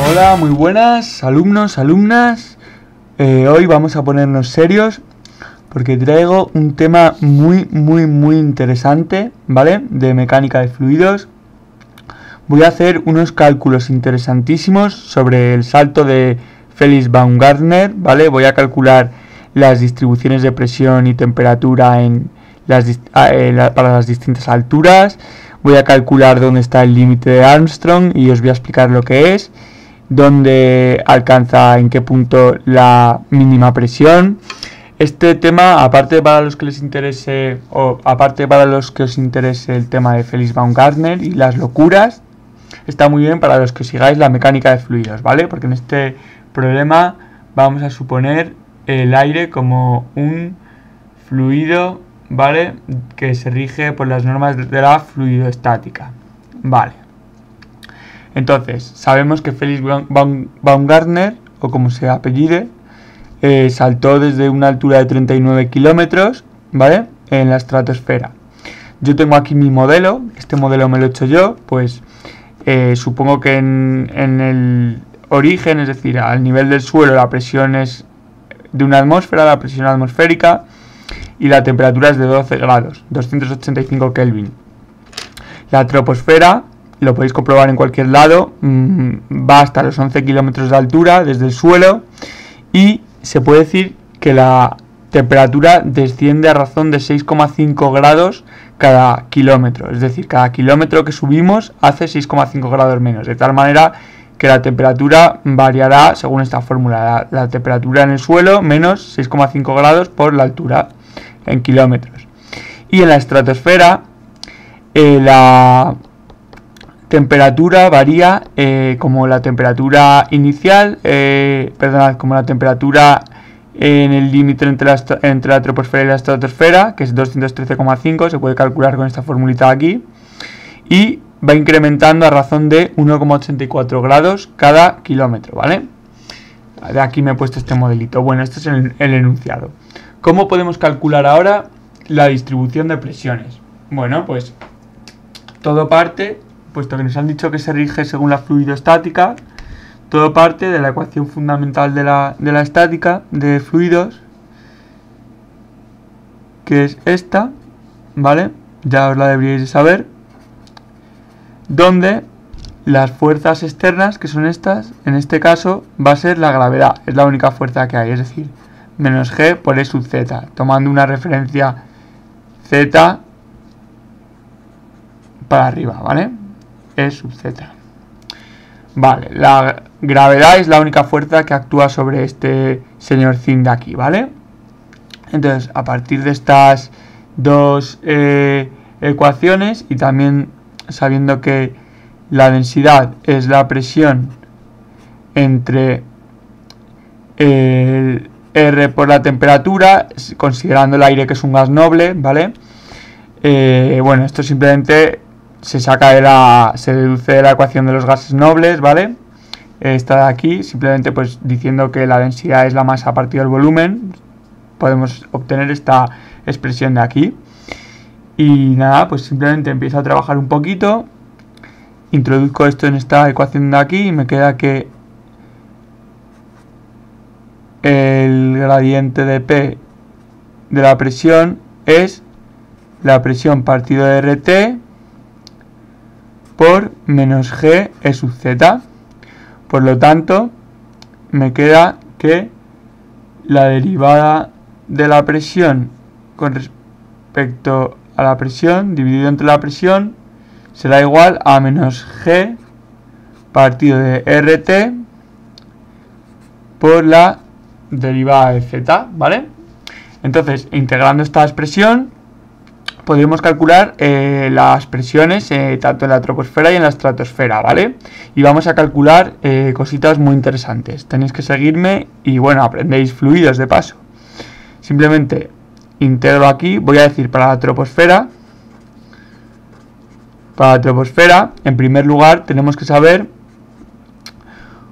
Hola, muy buenas, alumnos, alumnas. Hoy vamos a ponernos serios porque traigo un tema muy interesante, ¿vale? De mecánica de fluidos. Voy a hacer unos cálculos interesantísimos sobre el salto de Felix Baumgartner, ¿vale? Voy a calcular las distribuciones de presión y temperatura para las distintas alturas. Voy a calcular dónde está el límite de Armstrong y os voy a explicar lo que es, dónde alcanza, en qué punto la mínima presión. Este tema, aparte para los que les interese, o aparte para los que os interese el tema de Felix Baumgartner y las locuras, está muy bien para los que sigáis la mecánica de fluidos, ¿vale? Porque en este problema vamos a suponer el aire como un fluido, ¿vale? Que se rige por las normas de la fluidoestática, ¿vale? Entonces, sabemos que Felix Baumgartner, o como se apellide, saltó desde una altura de 39 kilómetros, ¿vale? En la estratosfera. Yo tengo aquí mi modelo, este modelo me lo he hecho yo, pues supongo que en el origen, es decir, al nivel del suelo, la presión es de una atmósfera, la presión atmosférica, y la temperatura es de 12 grados, 285 Kelvin. La troposfera, lo podéis comprobar en cualquier lado, va hasta los 11 kilómetros de altura desde el suelo, y se puede decir que la temperatura desciende a razón de 6,5 grados cada kilómetro, es decir, cada kilómetro que subimos hace 6,5 grados menos, de tal manera que la temperatura variará según esta fórmula, la temperatura en el suelo menos 6,5 grados por la altura en kilómetros. Y en la estratosfera la temperatura varía como la temperatura inicial, como la temperatura en el límite entre la troposfera y la estratosfera, que es 213,5, se puede calcular con esta formulita aquí, y va incrementando a razón de 1,84 grados cada kilómetro, ¿vale? De aquí me he puesto este modelito. Bueno, este es el enunciado. ¿Cómo podemos calcular ahora la distribución de presiones? Bueno, pues todo parte, puesto que nos han dicho que se rige según la fluidoestática, todo parte de la ecuación fundamental de la estática de fluidos, que es esta, ¿vale? Ya os la deberíais de saber, donde las fuerzas externas, que son estas, en este caso va a ser la gravedad, es la única fuerza que hay, es decir, menos G por E sub Z, tomando una referencia Z para arriba, ¿vale? E sub Z. Vale, la gravedad es la única fuerza que actúa sobre este señorcín de aquí, ¿vale? Entonces, a partir de estas dos ecuaciones, y también sabiendo que la densidad es la presión entre el R por la temperatura, considerando el aire que es un gas noble, ¿vale? Bueno, esto simplemente se deduce de la ecuación de los gases nobles, ¿vale? Esta de aquí, simplemente pues diciendo que la densidad es la masa partido el volumen, podemos obtener esta expresión de aquí. Y nada, pues simplemente empiezo a trabajar un poquito, introduzco esto en esta ecuación de aquí y me queda que el gradiente de P de la presión es la presión partido de RT por menos G E sub Z. Por lo tanto, me queda que la derivada de la presión con respecto a la presión dividido entre la presión será igual a menos G partido de RT por la derivada de Z, ¿vale? Entonces, integrando esta expresión, podremos calcular las presiones tanto en la troposfera y en la estratosfera, ¿vale? Y vamos a calcular cositas muy interesantes. Tenéis que seguirme y, bueno, aprendéis fluidos de paso. Simplemente integro aquí, voy a decir para la troposfera, en primer lugar, tenemos que saber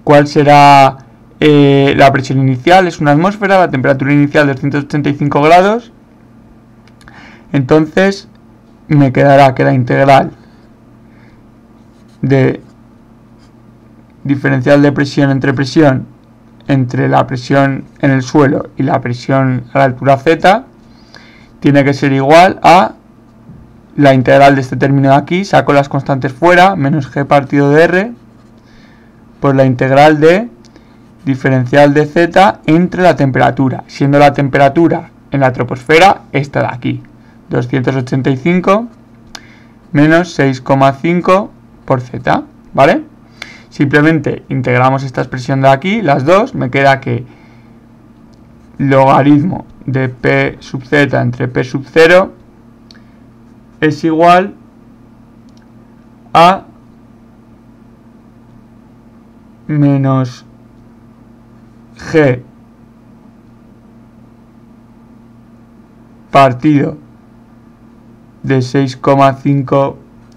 cuál será la presión inicial, es una atmósfera, la temperatura inicial de 285 grados. Entonces me quedará que la integral de diferencial de presión entre la presión en el suelo y la presión a la altura z tiene que ser igual a la integral de este término de aquí, saco las constantes fuera, menos g partido de r, por la integral de diferencial de z entre la temperatura, siendo la temperatura en la troposfera esta de aquí, 285 menos 6,5 por z, ¿vale? Simplemente integramos esta expresión de aquí, las dos, me queda que logaritmo de p sub z entre p sub 0 es igual a menos g partido de 6,5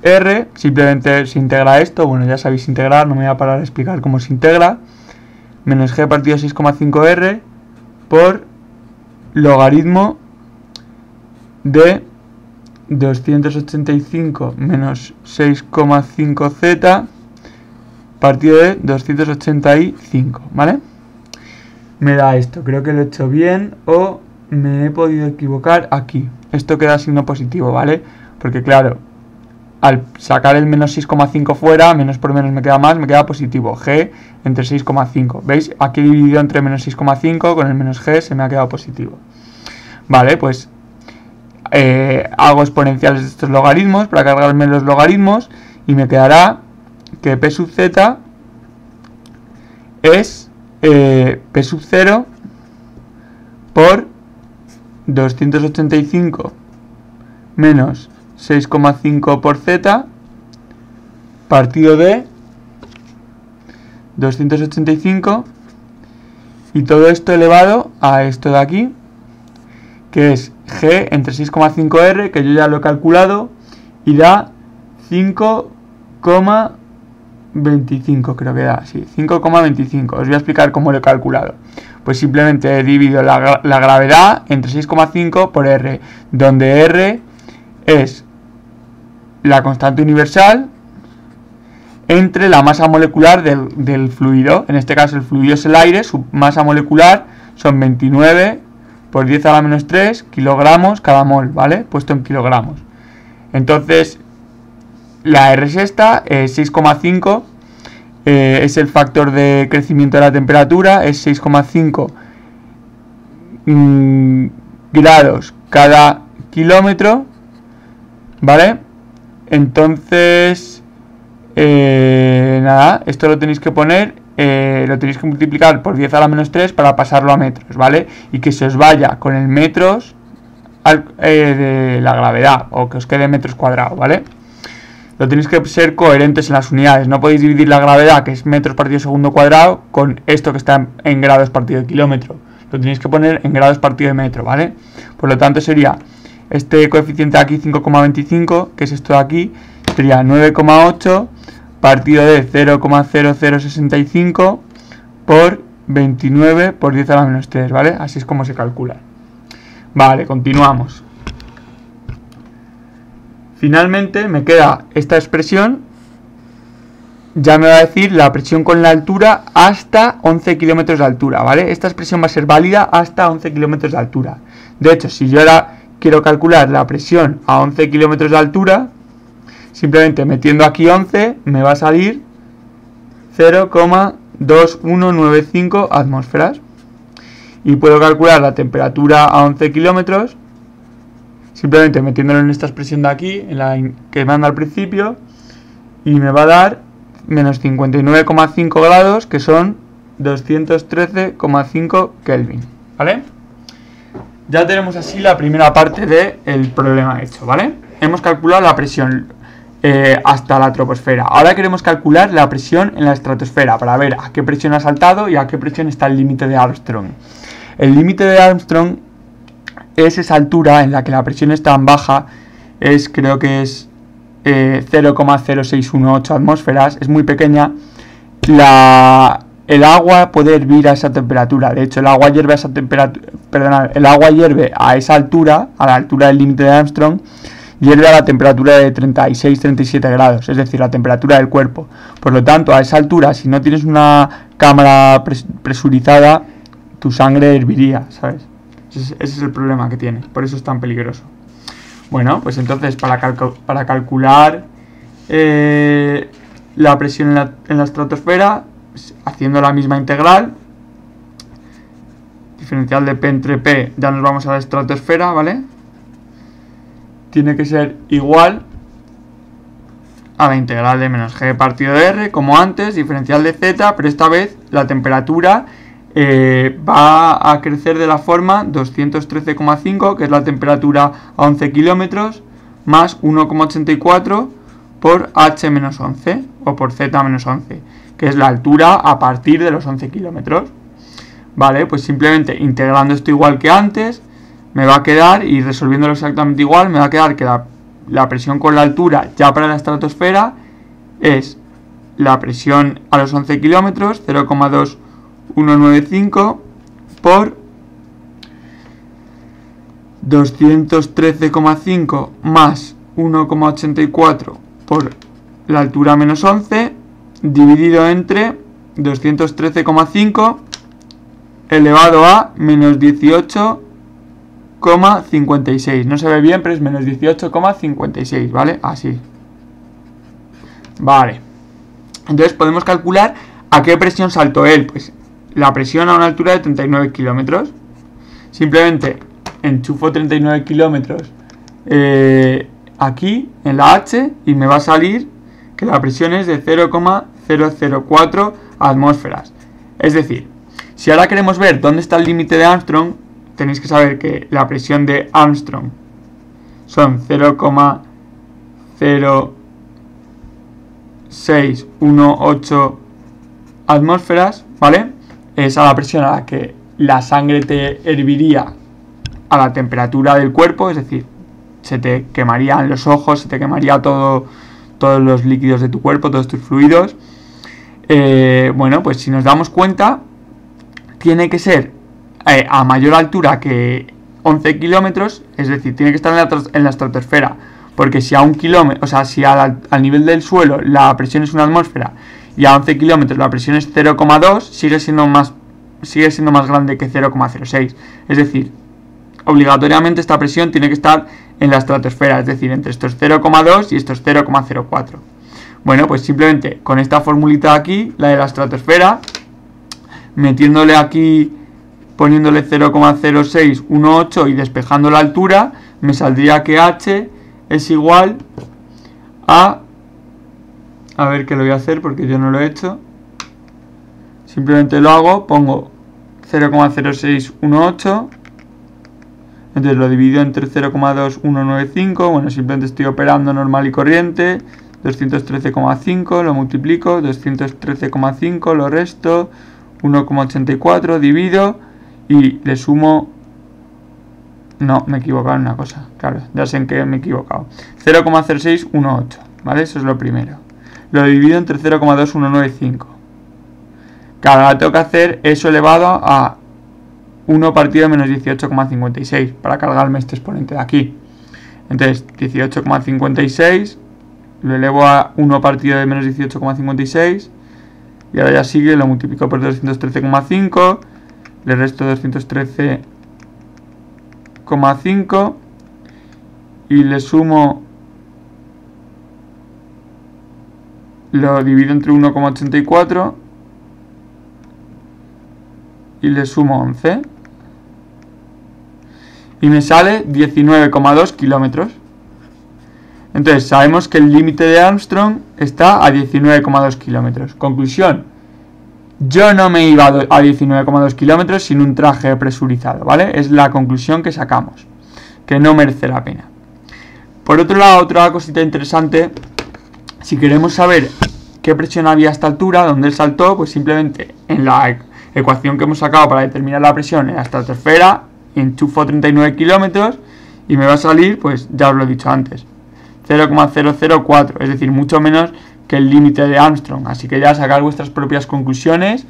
r, simplemente se integra esto, bueno ya sabéis integrar, no me voy a parar a explicar cómo se integra, menos g partido de 6,5 r por logaritmo de 285 menos 6,5 z partido de 285, ¿vale? Me da esto, creo que lo he hecho bien o me he podido equivocar aquí. Esto queda signo positivo, ¿vale? Porque claro, al sacar el menos 6,5 fuera, menos por menos me queda más, me queda positivo, g entre 6,5. ¿Veis? Aquí he dividido entre menos 6,5, con el menos g se me ha quedado positivo. Vale, pues hago exponenciales de estos logaritmos para cargarme los logaritmos y me quedará que p sub z es p sub 0 por 285 menos 6,5 por z partido de 285 y todo esto elevado a esto de aquí, que es g entre 6,5 r, que yo ya lo he calculado, y da 5,25, creo que da, sí, 5,25. Os voy a explicar cómo lo he calculado. Pues simplemente he dividido la gravedad entre 6,5 por r, donde r es la constante universal entre la masa molecular del fluido. En este caso el fluido es el aire, su masa molecular son 29 por 10 a la menos 3 kilogramos cada mol, ¿vale? Puesto en kilogramos. Entonces, la R es esta, 6,5 es el factor de crecimiento de la temperatura, es 6,5 grados cada kilómetro, ¿vale? Entonces, nada, esto lo tenéis que poner, lo tenéis que multiplicar por 10 a la menos 3 para pasarlo a metros, ¿vale? Y que se os vaya con el metros de la gravedad, o que os quede metros cuadrados, ¿vale? Lo tenéis que ser coherentes en las unidades, no podéis dividir la gravedad, que es metros partido segundo cuadrado, con esto que está en grados partido de kilómetro. Lo tenéis que poner en grados partido de metro, ¿vale? Por lo tanto sería este coeficiente de aquí, 5,25, que es esto de aquí, sería 9,8 partido de 0,0065 por 29 por 10 a la menos 3, ¿vale? Así es como se calcula. Vale, continuamos. Finalmente me queda esta expresión, ya me va a decir la presión con la altura hasta 11 kilómetros de altura, ¿vale? Esta expresión va a ser válida hasta 11 kilómetros de altura. De hecho, si yo ahora quiero calcular la presión a 11 kilómetros de altura, simplemente metiendo aquí 11 me va a salir 0,2195 atmósferas. Y puedo calcular la temperatura a 11 kilómetros simplemente metiéndolo en esta expresión de aquí, en la que manda al principio, y me va a dar menos 59,5 grados, que son 213,5 Kelvin, ¿vale? Ya tenemos así la primera parte del problema hecho, ¿vale? Hemos calculado la presión hasta la troposfera. Ahora queremos calcular la presión en la estratosfera para ver a qué presión ha saltado y a qué presión está el límite de Armstrong. El límite de Armstrong es esa altura en la que la presión es tan baja, creo que es 0,0618 atmósferas, es muy pequeña. El agua puede hervir a esa temperatura. De hecho, el agua hierve a esa temperatura, el agua hierve a esa altura, a la altura del límite de Armstrong, hierve a la temperatura de 36-37 grados, es decir, la temperatura del cuerpo. Por lo tanto, a esa altura, si no tienes una cámara presurizada, tu sangre herviría, ¿sabes? Ese es el problema que tiene, por eso es tan peligroso. Bueno, pues entonces para calcular la presión en la estratosfera, haciendo la misma integral, diferencial de P entre P, ya nos vamos a la estratosfera, ¿vale? Tiene que ser igual a la integral de menos G partido de R, como antes, diferencial de Z, pero esta vez la temperatura va a crecer de la forma 213,5, que es la temperatura a 11 kilómetros, más 1,84 por H menos 11, o por Z menos 11, que es la altura a partir de los 11 kilómetros. Vale, pues simplemente integrando esto igual que antes, me va a quedar, y resolviéndolo exactamente igual, me va a quedar que la presión con la altura ya para la estratosfera es la presión a los 11 kilómetros, 0,2195 por 213,5 más 1,84 por la altura menos 11, dividido entre 213,5 elevado a menos 18,56. No se ve bien, pero es menos 18,56, ¿vale? Así. Vale. Entonces podemos calcular a qué presión saltó él. Pues la presión a una altura de 39 kilómetros. Simplemente enchufo 39 kilómetros aquí en la H y me va a salir que la presión es de 0,004 atmósferas. Es decir, si ahora queremos ver dónde está el límite de Armstrong, tenéis que saber que la presión de Armstrong son 0,0618 atmósferas, ¿vale? Es a la presión a la que la sangre te herviría a la temperatura del cuerpo, es decir, se te quemarían los ojos, se te quemaría todos los líquidos de tu cuerpo, todos tus fluidos. Bueno, pues si nos damos cuenta, tiene que ser a mayor altura que 11 kilómetros, es decir, tiene que estar en la estratosfera, porque si a 1 kilómetro, o sea, si al nivel del suelo la presión es 1 atmósfera y a 11 kilómetros la presión es 0,2, sigue siendo más grande que 0,06. Es decir, obligatoriamente esta presión tiene que estar en la estratosfera, es decir, entre estos 0,2 y estos 0,04. Bueno, pues simplemente con esta formulita aquí, la de la estratosfera, metiéndole aquí, poniéndole 0,0618 y despejando la altura, me saldría que H es igual a ver, que lo voy a hacer porque yo no lo he hecho. Simplemente lo hago, pongo 0,0618, entonces lo divido entre 0,2195, bueno, simplemente estoy operando normal y corriente, 213,5, lo multiplico, 213,5, lo resto, 1,84, divido y le sumo, no, me he equivocado en una cosa, claro, ya sé en qué me he equivocado, 0,0618, ¿vale? Eso es lo primero. Lo divido entre 0,2195. Cada tengo que hacer eso elevado a 1 partido de menos 18,56 para cargarme este exponente de aquí. Entonces 18,56 lo elevo a 1 partido de menos 18,56 y ahora ya sigue, lo multiplico por 213,5, le resto 213,5 y le sumo, lo divido entre 1,84 y le sumo 11 y me sale 19,2 kilómetros. Entonces sabemos que el límite de Armstrong está a 19,2 kilómetros. Conclusión, yo no me iba a 19,2 kilómetros sin un traje presurizado, ¿vale? Es la conclusión que sacamos, que no merece la pena. Por otro lado, otra cosita interesante, si queremos saber qué presión había a esta altura, dónde él saltó, pues simplemente en la ecuación que hemos sacado para determinar la presión en la estratosfera, enchufo 39 kilómetros y me va a salir, pues ya os lo he dicho antes, 0,004, es decir, mucho menos que el límite de Armstrong. Así que ya sacad vuestras propias conclusiones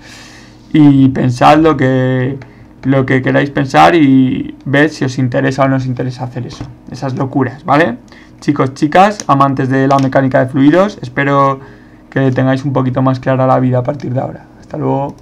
y pensad lo que queráis pensar y ved si os interesa o no os interesa hacer eso, esas locuras, ¿vale? chicos, chicas, amantes de la mecánica de fluidos. Espero que tengáis un poquito más clara la vida a partir de ahora. Hasta luego.